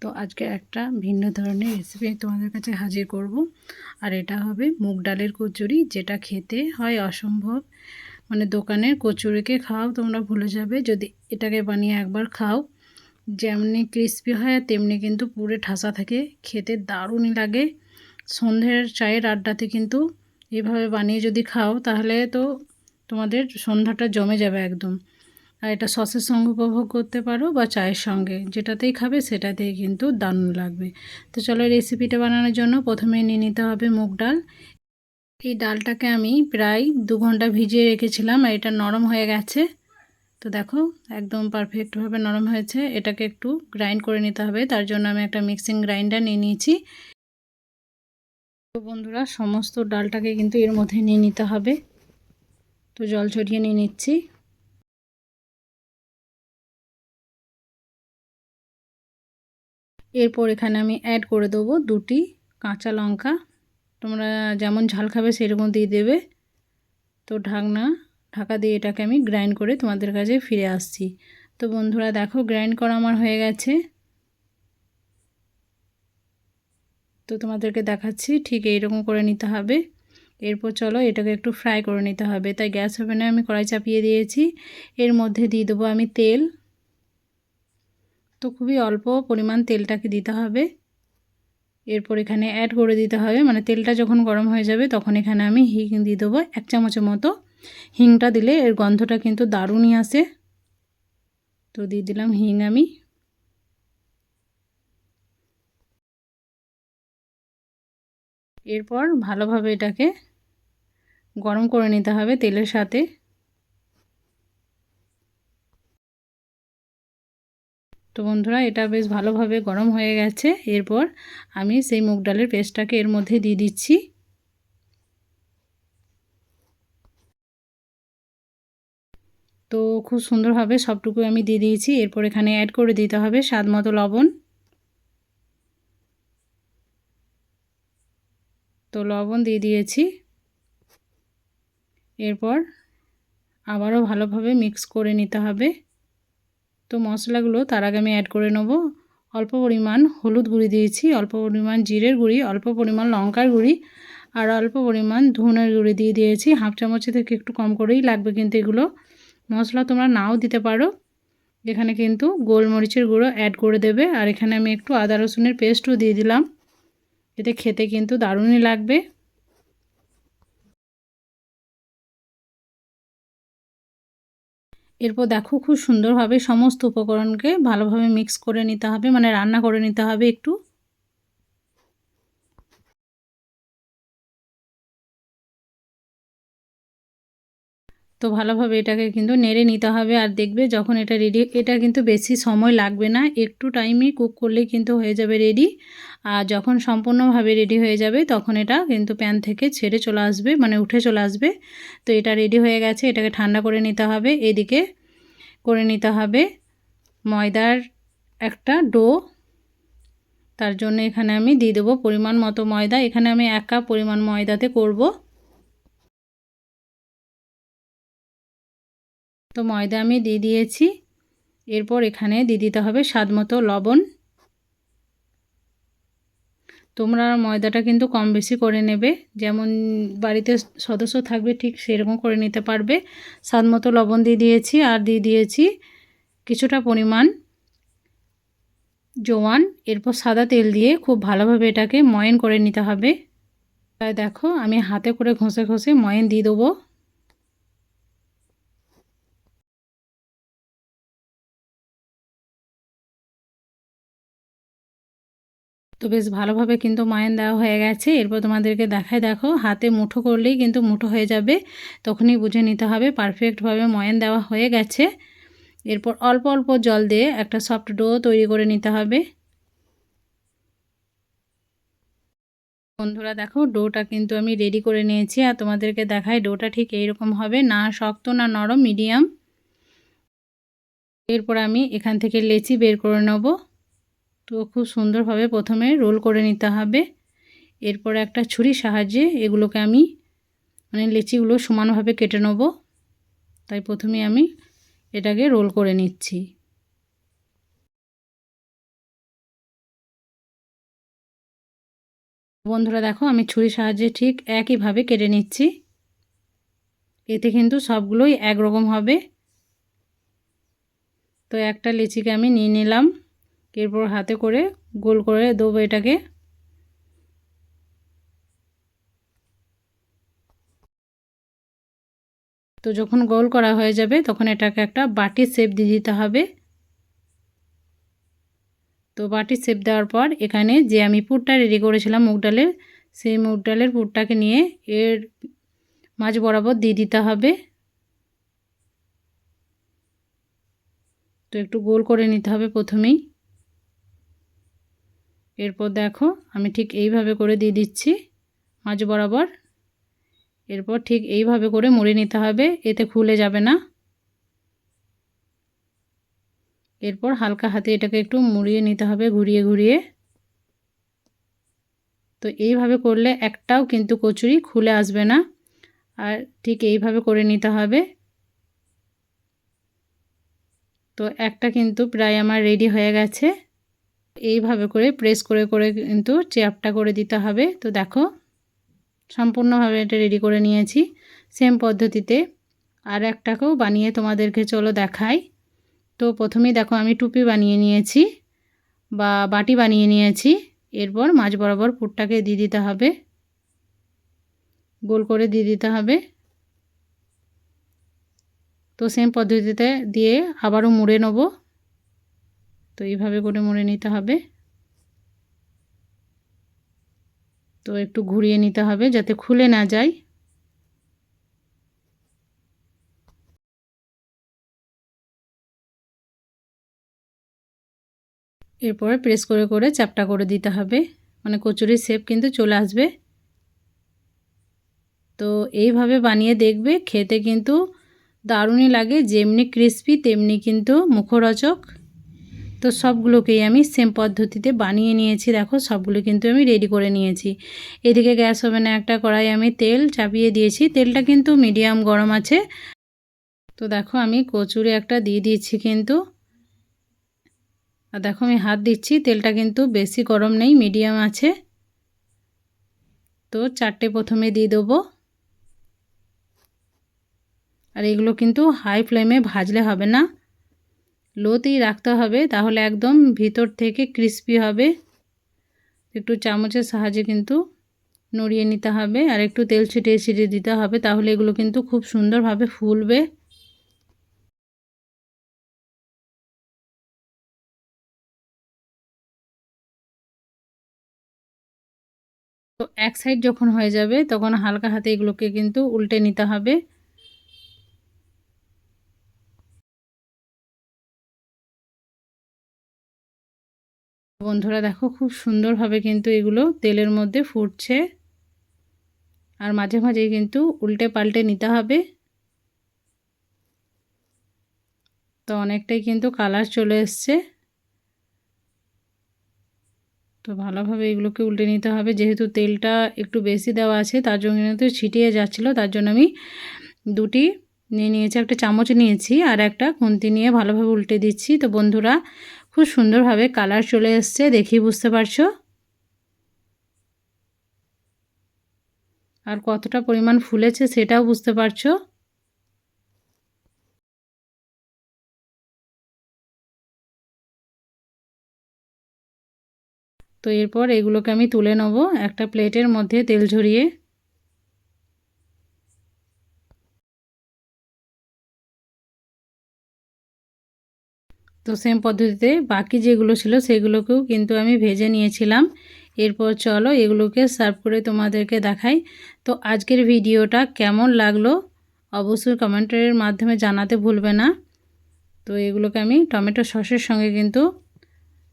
তো আজকে একটা ভিন্ন ধরনের রেসিপি তোমাদের কাছে হাজির করব। আর এটা হবে মুগ ডালের কচুরি, যেটা খেতে হয় অসম্ভব। মানে দোকানের কচুরিকে খাও তোমরা ভুলে যাবে যদি এটাকে বানিয়ে একবার খাও। যেমনি ক্রিস্পি হয় তেমনি কিন্তু পুরো ঠাসা থাকে, খেতে দারুণই লাগে। সন্ধ্যের চায়ের আড্ডাতে কিন্তু এভাবে বানিয়ে যদি খাও তাহলে তো তোমাদের সন্ধ্যাটা জমে যাবে একদম। আর এটা সসের সঙ্গে উপভোগ করতে পারো বা চায়ের সঙ্গে, যেটাতেই খাবে সেটাতেই কিন্তু দারুণ লাগবে। তো চলো রেসিপিটা বানানোর জন্য প্রথমে নিয়ে নিতে হবে মুগ ডাল। এই ডালটাকে আমি প্রায় 2 ঘন্টা ভিজিয়ে রেখেছিলাম আর এটা নরম হয়ে গেছে। তো দেখো একদম পারফেক্টভাবে নরম হয়েছে। এটাকে একটু গ্রাইন্ড করে নিতে হবে, তার জন্য আমি একটা মিক্সিং গ্রাইন্ডার নিয়ে নিয়েছি। তো বন্ধুরা সমস্ত ডালটাকে কিন্তু এর মধ্যে নিয়ে নিতে হবে। তো জল ছড়িয়ে নিয়ে নিচ্ছি। এরপর এখানে আমি অ্যাড করে দেবো 2টি কাঁচা লঙ্কা। তোমরা যেমন ঝাল খাবে সেরকম দিয়ে দেবে। তো ঢাকা দিয়ে এটাকে আমি গ্রাইন্ড করে তোমাদের কাছে ফিরে আসছি। তো বন্ধুরা দেখো গ্রাইন্ড করা আমার হয়ে গেছে। তো তোমাদেরকে দেখাচ্ছি ঠিক এইরকম করে নিতে হবে। এরপর চলো এটাকে একটু ফ্রাই করে নিতে হবে। তাই গ্যাস ওভেনে আমি কড়াই চাপিয়ে দিয়েছি। এর মধ্যে দিয়ে দেবো আমি তেল। তো খুবই অল্প পরিমাণ তেলটাকে দিতে হবে। এরপর এখানে অ্যাড করে দিতে হবে, মানে তেলটা যখন গরম হয়ে যাবে তখন এখানে আমি হিং দিয়ে দেবো 1 চামচের মতো। হিংটা দিলে এর গন্ধটা কিন্তু দারুণই আসে। তো দিয়ে দিলাম হিং আমি। এরপর ভালোভাবে এটাকে গরম করে নিতে হবে তেলের সাথে। তো বন্ধুরা এটা বেশ ভালোভাবে গরম হয়ে গেছে। এরপর আমি সেই মুগ ডালের পেস্টটাকে এর মধ্যে দিয়ে দিচ্ছি। তো খুব সুন্দরভাবে সবটুকু আমি দিয়ে দিয়েছি। এরপর এখানে অ্যাড করে দিতে হবে স্বাদ মতো লবণ। তো লবণ দিয়ে দিয়েছি। এরপর আবারও ভালোভাবে মিক্স করে নিতে হবে। তো মশলাগুলো তার আগে আমি অ্যাড করে নেব। অল্প পরিমাণ হলুদ গুঁড়ি দিয়েছি, অল্প পরিমাণ জিরের গুঁড়ি, অল্প পরিমাণ লঙ্কার গুঁড়ি আর অল্প পরিমাণ ধনের গুঁড়ি দিয়ে দিয়েছি। হাফ চামচের থেকে একটু কম করেই লাগবে কিন্তু এগুলো। মশলা তোমরা নাও দিতে পারো। এখানে কিন্তু গোলমরিচের গুঁড়ো অ্যাড করে দেবে। আর এখানে আমি একটু আদা রসুনের পেস্টও দিয়ে দিলাম, এতে খেতে কিন্তু দারুণই লাগবে। এরপর দেখো খুব সুন্দরভাবে সমস্ত উপকরণকে ভালোভাবে মিক্স করে নিতে হবে, মানে রান্না করে নিতে হবে একটু। তো ভালোভাবে এটাকে কিন্তু নেড়ে নিতে হবে। আর দেখবে যখন এটা রেডি, এটা কিন্তু বেশি সময় লাগবে না, একটু টাইমে কুক করলেই কিন্তু হয়ে যাবে রেডি। আর যখন সম্পূর্ণভাবে রেডি হয়ে যাবে তখন এটা কিন্তু প্যান থেকে ছেড়ে চলে আসবে, মানে উঠে চলে আসবে। তো এটা রেডি হয়ে গেছে, এটাকে ঠান্ডা করে নিতে হবে। এদিকে করে নিতে হবে ময়দার একটা ডো। তার জন্য এখানে আমি দিয়ে দেবো পরিমাণ মতো ময়দা। এখানে আমি 1 কাপ পরিমাণ ময়দাতে করব। তো ময়দা আমি দিয়ে দিয়েছি। এরপর এখানে দিয়ে দিতে হবে স্বাদ মতো লবণ। তোমরা ময়দাটা কিন্তু কম বেশি করে নেবে, যেমন বাড়িতে সদস্য থাকবে ঠিক সেরকম করে নিতে পারবে। স্বাদ মতো লবণ দিয়ে দিয়েছি আর দিয়ে দিয়েছি কিছুটা পরিমাণ জোয়ান। এরপর সাদা তেল দিয়ে খুব ভালোভাবে এটাকে ময়ান করে নিতে হবে। তাই দেখো আমি হাতে করে ঘষে ঘষে ময়ান দিয়ে দেবো। তো বেশ ভালোভাবে কিন্তু ময়ান দেওয়া হয়ে গেছে। এরপর তোমাদেরকে দেখায়, দেখো হাতে মুঠো করলেই কিন্তু মুঠো হয়ে যাবে, তখনই বুঝে নিতে হবে পারফেক্টভাবে ময়ান দেওয়া হয়ে গেছে। এরপর অল্প অল্প জল দিয়ে একটা সফট ডো তৈরি করে নিতে হবে। বন্ধুরা দেখো ডোটা কিন্তু আমি রেডি করে নিয়েছি। আর তোমাদেরকে দেখাই ডোটা ঠিক এইরকম হবে, না শক্ত না নরম, মিডিয়াম। এরপর আমি এখান থেকে লেচি বের করে নেব। তো খুব সুন্দরভাবে প্রথমে রোল করে নিতে হবে। এরপর একটা ছুরির সাহায্যে এগুলোকে আমি মানে লেচিগুলো সমানভাবে কেটে নেব। তাই প্রথমে আমি এটাকে রোল করে নিচ্ছি। বন্ধুরা দেখো আমি ছুরির সাহায্যে ঠিক একইভাবে কেটে নিচ্ছি। এতে কিন্তু সবগুলোই একরকম হবে। তো একটা লিচিকে আমি নিয়ে নিলাম, এরপর হাতে করে গোল করে দেবো এটাকে। তো যখন গোল করা হয়ে যাবে তখন এটাকে একটা বাটির শেপ দিয়ে দিতে হবে। তো বাটির শেপ দেওয়ার পর এখানে যে আমি পুরটা রেডি করেছিলাম মুগ ডালের, সেই মুগ ডালের পুরটাকে নিয়ে এর মাঝ বরাবর দিয়ে দিতে হবে। তো একটু গোল করে নিতে হবে প্রথমেই। এরপর দেখো আমি ঠিক এইভাবে করে দিয়ে দিচ্ছি মাঝ বরাবর। এরপর ঠিক এইভাবে করে মুড়ে নিতে হবে, এতে খুলে যাবে না। এরপর হালকা হাতে এটাকে একটু মুড়িয়ে নিতে হবে ঘুরিয়ে ঘুরিয়ে। তো এইভাবে করলে একটাও কিন্তু কচুরি খুলে আসবে না, আর ঠিক এইভাবে করে নিতে হবে। তো একটা কিন্তু প্রায় আমার রেডি হয়ে গেছে। এইভাবে করে প্রেস করে করে কিন্তু চ্যাপটা করে দিতে হবে। তো দেখো সম্পূর্ণভাবে এটা রেডি করে নিয়েছি। সেম পদ্ধতিতে আর একটাকেও বানিয়ে তোমাদেরকে চলো দেখাই। তো প্রথমেই দেখো আমি টুপি বানিয়ে নিয়েছি বা বাটি বানিয়ে নিয়েছি। এরপর মাঝ বরাবর পুরটাকে দিয়ে দিতে হবে, গোল করে দিয়ে দিতে হবে। তো সেম পদ্ধতিতে দিয়ে আবারও মুড়ে নেব। তো এইভাবে করে মুড়ে নিতে হবে। তো একটু ঘুরিয়ে নিতে হবে যাতে খুলে না যায়। এরপরে প্রেস করে করে চ্যাপটা করে দিতে হবে, মানে কচুরির শেপ কিন্তু চলে আসবে। তো এইভাবে বানিয়ে দেখবে, খেতে কিন্তু দারুণই লাগে, যেমনি ক্রিস্পি তেমনি কিন্তু মুখরোচক। তো সবগুলোকেই আমি সেম পদ্ধতিতে বানিয়ে নিয়েছি। দেখো সবগুলো কিন্তু আমি রেডি করে নিয়েছি। এদিকে গ্যাস ওভেনে একটা কড়াই আমি তেল চাপিয়ে দিয়েছি, তেলটা কিন্তু মিডিয়াম গরম আছে। তো দেখো আমি কচুরি একটা দিয়ে দিয়েছি কিন্তু, আর দেখো আমি হাত দিচ্ছি, তেলটা কিন্তু বেশি গরম নেই, মিডিয়াম আছে। তো চারটে প্রথমে দিয়ে দেবো। আর এগুলো কিন্তু হাই ফ্লেমে ভাজলে হবে না, লোতেই রাখতে হবে, তাহলে একদম ভিতর থেকে ক্রিস্পি হবে। একটু চামচের সাহায্যে কিন্তু নড়িয়ে নিতে হবে আর একটু তেল ছিটিয়ে ছিটিয়ে দিতে হবে, তাহলে এগুলো কিন্তু খুব সুন্দরভাবে ফুলবে। তো এক সাইড যখন হয়ে যাবে তখন হালকা হাতে এগুলোকে কিন্তু উল্টে নিতে হবে। বন্ধুরা দেখো খুব সুন্দরভাবে কিন্তু এগুলো তেলের মধ্যে ফুটছে, আর মাঝে মাঝে কিন্তু উল্টে পাল্টে নিতে হবে। তো অনেকটাই কিন্তু কালার চলে এসছে। তো ভালোভাবে এগুলোকে উল্টে নিতে হবে, যেহেতু তেলটা একটু বেশি দেওয়া আছে তার জন্য কিন্তু ছিটিয়ে যাচ্ছিলো, তার জন্য আমি দুটি নিয়ে নিয়েছি, একটা চামচ নিয়েছি আর একটা খুন্তি নিয়ে ভালোভাবে উল্টে দিচ্ছি। তো বন্ধুরা খুব সুন্দরভাবে কালার চলে এসছে, দেখি বুঝতে পারছো আর কতটা পরিমাণ ফুলেছে সেটাও বুঝতে পারছো। তো এরপর এগুলোকে আমি তুলে নেব একটা প্লেটের মধ্যে তেল ঝরিয়ে। তো সেম পদ্ধতিতে বাকি যেগুলো ছিল সেগুলোকেও কিন্তু আমি ভেজে নিয়েছিলাম। এরপর চলো এগুলোকে সার্ভ করে তোমাদেরকে দেখাই। তো আজকের ভিডিওটা কেমন লাগলো অবশ্যই কমেন্টের মাধ্যমে জানাতে ভুলবে না। তো এগুলোকে আমি টমেটো সসের সঙ্গে কিন্তু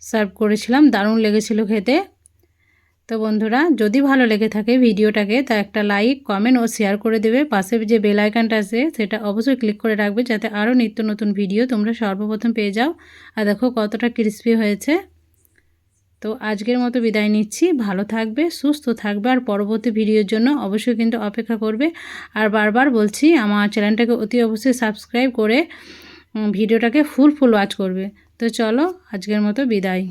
সার্ভ করেছিলাম, দারুণ লেগেছিল খেতে। তো বন্ধুরা যদি ভালো লেগে থাকে ভিডিওটাকে তা একটা লাইক কমেন্ট ও শেয়ার করে দেবে, পাশে যে বেল আইকনটা আছে সেটা অবশ্যই ক্লিক করে রাখবে যাতে আরও নিত্য নতুন ভিডিও তোমরা সর্বপ্রথম পেয়ে যাও। আর দেখো কতটা ক্রিস্পি হয়েছে। তো আজকের মতো বিদায় নিচ্ছি, ভালো থাকবে সুস্থ থাকবে আর পরবর্তী ভিডিওর জন্য অবশ্যই কিন্তু অপেক্ষা করবে। আর বারবার বলছি আমার চ্যানেলটাকে অতি অবশ্যই সাবস্ক্রাইব করে ভিডিওটাকে ফুল ওয়াচ করবে। তো চলো আজকের মতো বিদায়।